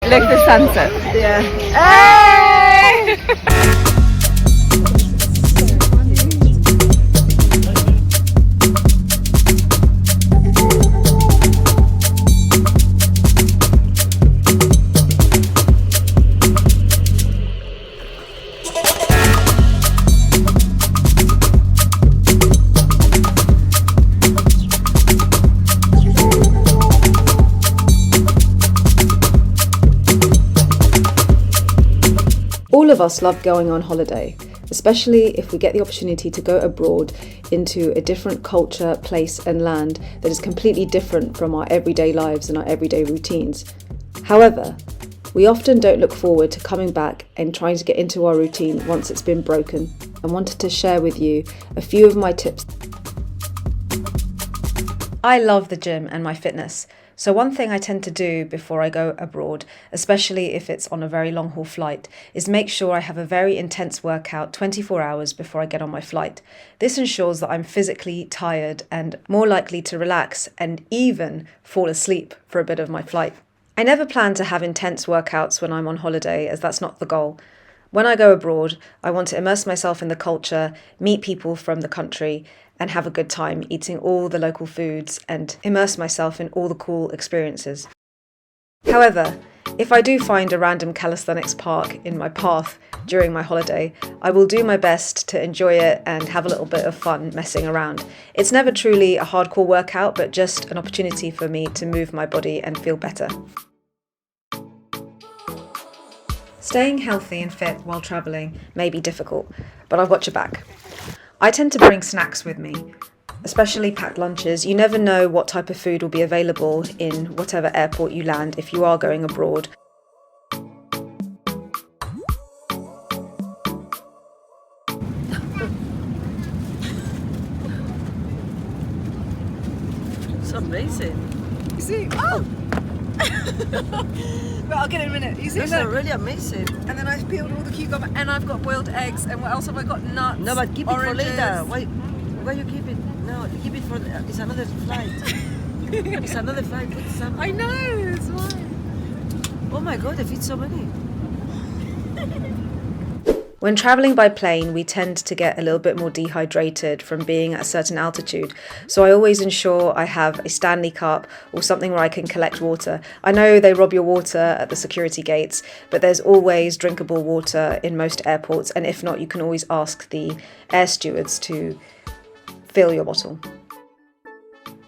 Look at the sunset. Yeah. Hey! All of us love going on holiday, especially if we get the opportunity to go abroad into a different culture, place and land that is completely different from our everyday lives and our everyday routines. However, we often don't look forward to coming back and trying to get into our routine once it's been broken, and wanted to share with you a few of my tips. I love the gym and my fitness. So one thing I tend to do before I go abroad, especially if it's on a very long haul flight, is make sure I have a very intense workout 24 hours before I get on my flight. This ensures that I'm physically tired and more likely to relax and even fall asleep for a bit of my flight. I never plan to have intense workouts when I'm on holiday, as that's not the goal. When I go abroad, I want to immerse myself in the culture, meet people from the country, and have a good time eating all the local foods and immerse myself in all the cool experiences. However, if I do find a random calisthenics park in my path during my holiday, I will do my best to enjoy it and have a little bit of fun messing around. It's never truly a hardcore workout, but just an opportunity for me to move my body and feel better. Staying healthy and fit while travelling may be difficult, but I've got your back. I tend to bring snacks with me, especially packed lunches. You never know what type of food will be available in whatever airport you land if you are going abroad. It's amazing. You see? Oh! But I'll get it in a minute. You see? It's really amazing. And then I've peeled all the cucumber and I've got boiled eggs. And what else have I got? Nuts. No, but keep it oranges. for later. Why you keep it? No, keep it for. It's another flight. It's another flight. Put some. I know, it's fine. Oh my god, I feed so many. When travelling by plane, we tend to get a little bit more dehydrated from being at a certain altitude, so I always ensure I have a Stanley cup or something where I can collect water. I know they rob your water at the security gates, but there's always drinkable water in most airports, and if not, you can always ask the air stewards to fill your bottle.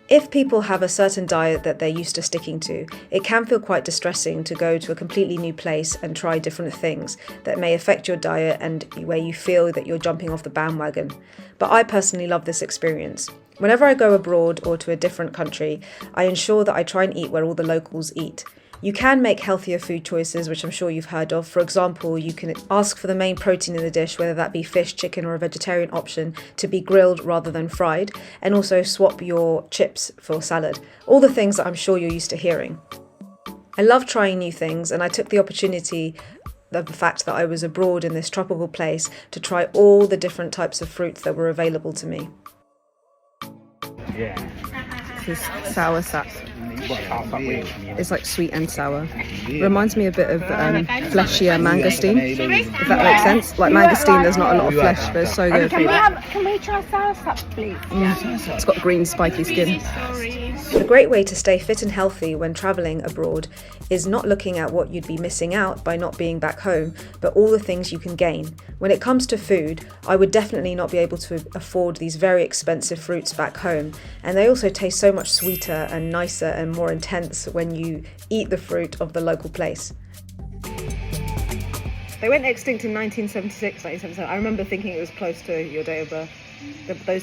If people have a certain diet that they're used to sticking to, it can feel quite distressing to go to a completely new place and try different things that may affect your diet and where you feel that you're jumping off the bandwagon. But I personally love this experience. Whenever I go abroad or to a different country, I ensure that I try and eat where all the locals eat. You can make healthier food choices, which I'm sure you've heard of. For example, you can ask for the main protein in the dish, whether that be fish, chicken or a vegetarian option, to be grilled rather than fried, and also swap your chips for salad. All the things that I'm sure you're used to hearing. I love trying new things, and I took the opportunity of the fact that I was abroad in this tropical place to try all the different types of fruits that were available to me. Yeah. This is sour sap. It's like sweet and sour. Reminds me a bit of fleshier mangosteen, if that makes sense. Like mangosteen, there's not a lot of flesh, but it's so good. Can we try sour sap, please? It's got green spiky skin. A great way to stay fit and healthy when travelling abroad is not looking at what you'd be missing out by not being back home, but all the things you can gain. When it comes to food, I would definitely not be able to afford these very expensive fruits back home, and they also taste so much sweeter and nicer and more intense when you eat the fruit of the local place. They went extinct in 1976, 1977. I remember thinking it was close to your day of birth,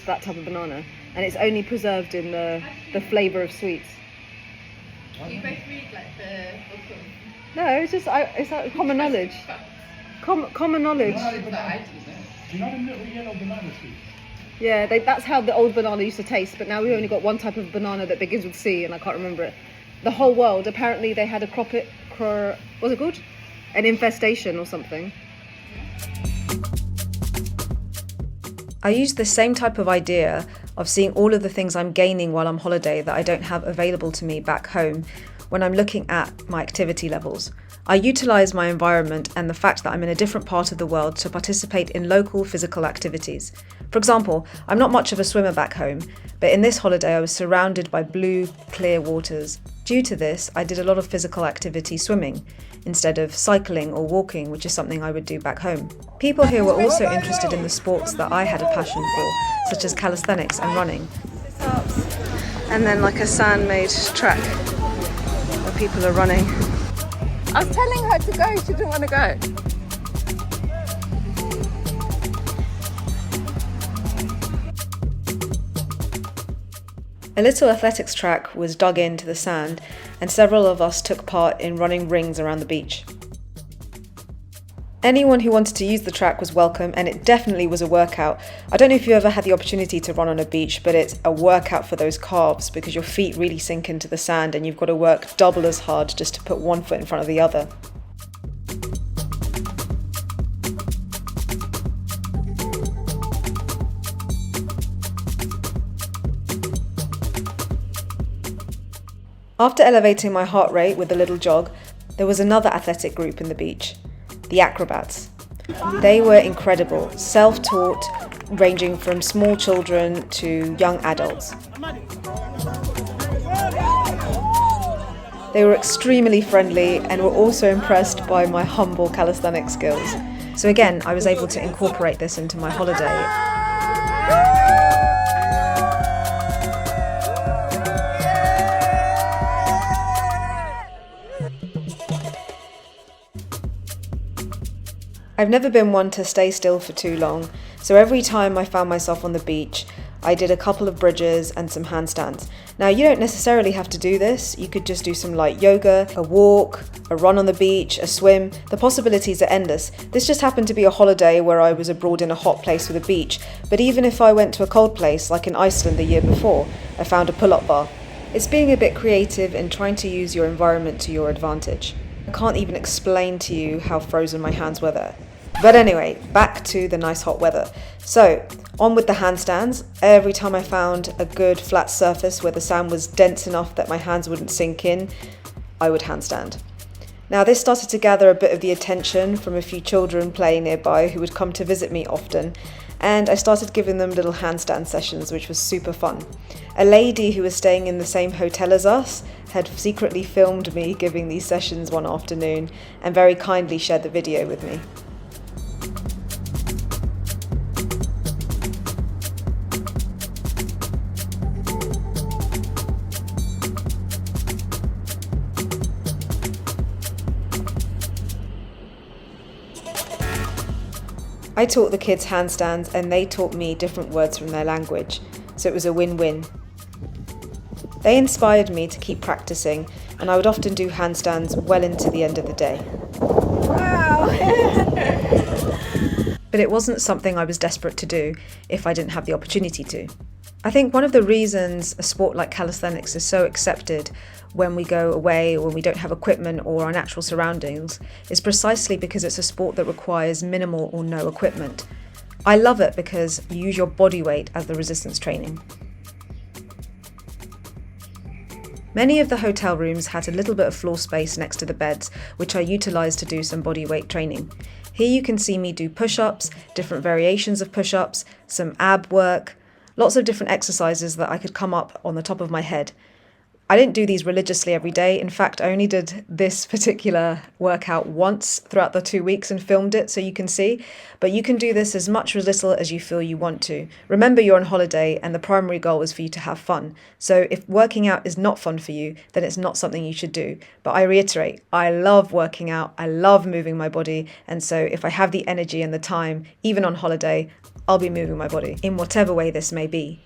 that type of banana, and it's only preserved in the flavour of sweets. Do you both read like the book of... No, it's like common knowledge. Common knowledge. Do you know the little yellow banana sweets? Yeah, that's how the old banana used to taste, but now we've only got one type of banana that begins with C, and I can't remember it. The whole world, apparently they had a what's it called? An infestation or something. I use the same type of idea of seeing all of the things I'm gaining while I'm holiday that I don't have available to me back home when I'm looking at my activity levels. I utilise my environment and the fact that I'm in a different part of the world to participate in local physical activities. For example, I'm not much of a swimmer back home, but in this holiday I was surrounded by blue, clear waters. Due to this, I did a lot of physical activity swimming, instead of cycling or walking, which is something I would do back home. People here were also interested in the sports that I had a passion for, such as calisthenics and running. And then like a sand-made track where people are running. I was telling her to go, she didn't want to go. A little athletics track was dug into the sand, and several of us took part in running rings around the beach. Anyone who wanted to use the track was welcome, and it definitely was a workout. I don't know if you ever had the opportunity to run on a beach, but it's a workout for those calves because your feet really sink into the sand and you've got to work double as hard just to put one foot in front of the other. After elevating my heart rate with a little jog, there was another athletic group in the beach, the acrobats. They were incredible, self-taught, ranging from small children to young adults. They were extremely friendly and were also impressed by my humble calisthenics skills. So again, I was able to incorporate this into my holiday. I've never been one to stay still for too long, so every time I found myself on the beach, I did a couple of bridges and some handstands. Now, you don't necessarily have to do this. You could just do some light yoga, a walk, a run on the beach, a swim. The possibilities are endless. This just happened to be a holiday where I was abroad in a hot place with a beach, but even if I went to a cold place, like in Iceland the year before, I found a pull-up bar. It's being a bit creative and trying to use your environment to your advantage. I can't even explain to you how frozen my hands were there. But anyway, back to the nice hot weather. So, on with the handstands. Every time I found a good flat surface where the sand was dense enough that my hands wouldn't sink in, I would handstand. Now, this started to gather a bit of the attention from a few children playing nearby who would come to visit me often, and I started giving them little handstand sessions, which was super fun. A lady who was staying in the same hotel as us had secretly filmed me giving these sessions one afternoon and very kindly shared the video with me. I taught the kids handstands and they taught me different words from their language, so it was a win-win. They inspired me to keep practicing, and I would often do handstands well into the end of the day. Wow! But it wasn't something I was desperate to do if I didn't have the opportunity to. I think one of the reasons a sport like calisthenics is so accepted when we go away or when we don't have equipment or our natural surroundings is precisely because it's a sport that requires minimal or no equipment. I love it because you use your body weight as the resistance training. Many of the hotel rooms had a little bit of floor space next to the beds, which I utilised to do some body weight training. Here you can see me do push-ups, different variations of push-ups, some ab work, lots of different exercises that I could come up on the top of my head. I didn't do these religiously every day. In fact, I only did this particular workout once throughout the 2 weeks and filmed it so you can see. But you can do this as much or as little as you feel you want to. Remember, you're on holiday and the primary goal is for you to have fun. So if working out is not fun for you, then it's not something you should do. But I reiterate, I love working out. I love moving my body. And so if I have the energy and the time, even on holiday, I'll be moving my body in whatever way this may be.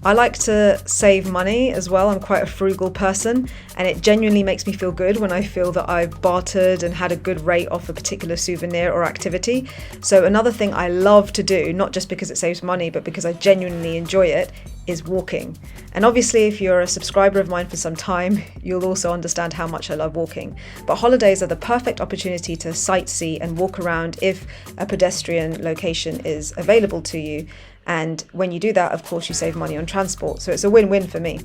I like to save money as well. I'm quite a frugal person, and it genuinely makes me feel good when I feel that I've bartered and had a good rate off a particular souvenir or activity. So another thing I love to do, not just because it saves money, but because I genuinely enjoy it, is walking. And obviously, if you're a subscriber of mine for some time, you'll also understand how much I love walking. But holidays are the perfect opportunity to sightsee and walk around if a pedestrian location is available to you. And when you do that, of course, you save money on transport. So it's a win-win for me.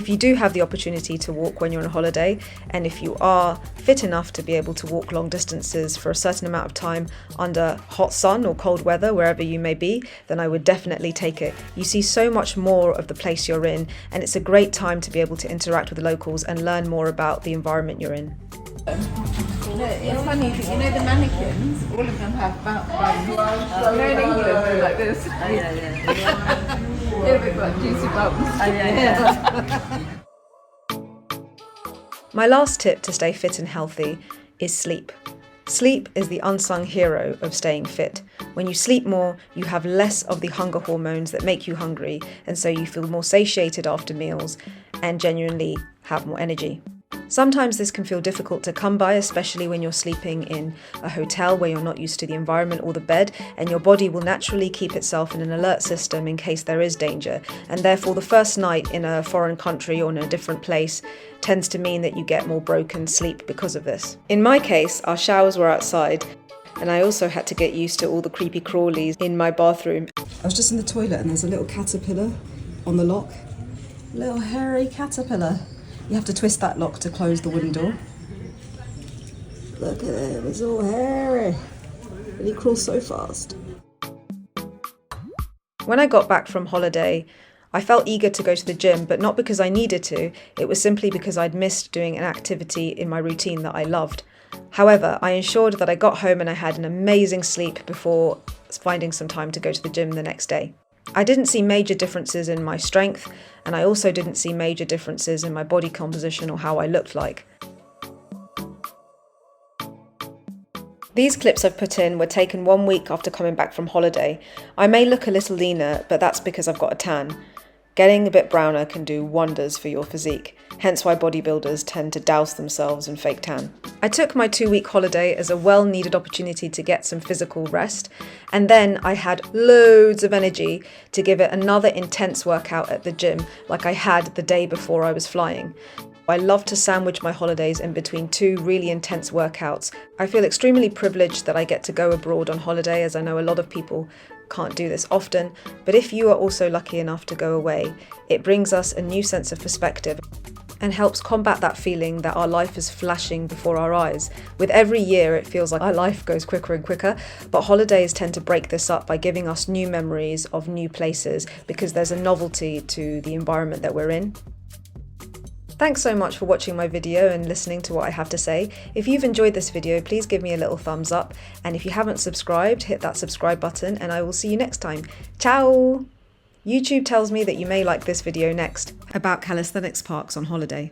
If you do have the opportunity to walk when you're on holiday, and if you are fit enough to be able to walk long distances for a certain amount of time under hot sun or cold weather, wherever you may be, then I would definitely take it. You see so much more of the place you're in, and it's a great time to be able to interact with the locals and learn more about the environment you're in. It's funny, you know the mannequins, all of them have buns. You know in England they're like this. They've got juicy bums. My last tip to stay fit and healthy is sleep. Sleep is the unsung hero of staying fit. When you sleep more, you have less of the hunger hormones that make you hungry, and so you feel more satiated after meals and genuinely have more energy. Sometimes this can feel difficult to come by, especially when you're sleeping in a hotel where you're not used to the environment or the bed, and your body will naturally keep itself in an alert system in case there is danger, and therefore the first night in a foreign country or in a different place tends to mean that you get more broken sleep because of this. In my case, our showers were outside, and I also had to get used to all the creepy crawlies in my bathroom. I was just in the toilet and there's a little caterpillar on the lock. Little hairy caterpillar. You have to twist that lock to close the window. Look at him, he's all hairy. And he crawls so fast. When I got back from holiday, I felt eager to go to the gym, but not because I needed to. It was simply because I'd missed doing an activity in my routine that I loved. However, I ensured that I got home and I had an amazing sleep before finding some time to go to the gym the next day. I didn't see major differences in my strength, and I also didn't see major differences in my body composition or how I looked like. These clips I've put in were taken 1 week after coming back from holiday. I may look a little leaner, but that's because I've got a tan. Getting a bit browner can do wonders for your physique, hence why bodybuilders tend to douse themselves in fake tan. I took my 2-week holiday as a well-needed opportunity to get some physical rest, and then I had loads of energy to give it another intense workout at the gym like I had the day before I was flying. I love to sandwich my holidays in between 2 really intense workouts. I feel extremely privileged that I get to go abroad on holiday, as I know a lot of people can't do this often, but if you are also lucky enough to go away, it brings us a new sense of perspective and helps combat that feeling that our life is flashing before our eyes. With every year, it feels like our life goes quicker and quicker, but holidays tend to break this up by giving us new memories of new places because there's a novelty to the environment that we're in. Thanks so much for watching my video and listening to what I have to say. If you've enjoyed this video, please give me a little thumbs up. And if you haven't subscribed, hit that subscribe button and I will see you next time. Ciao! YouTube tells me that you may like this video next, about calisthenics parks on holiday.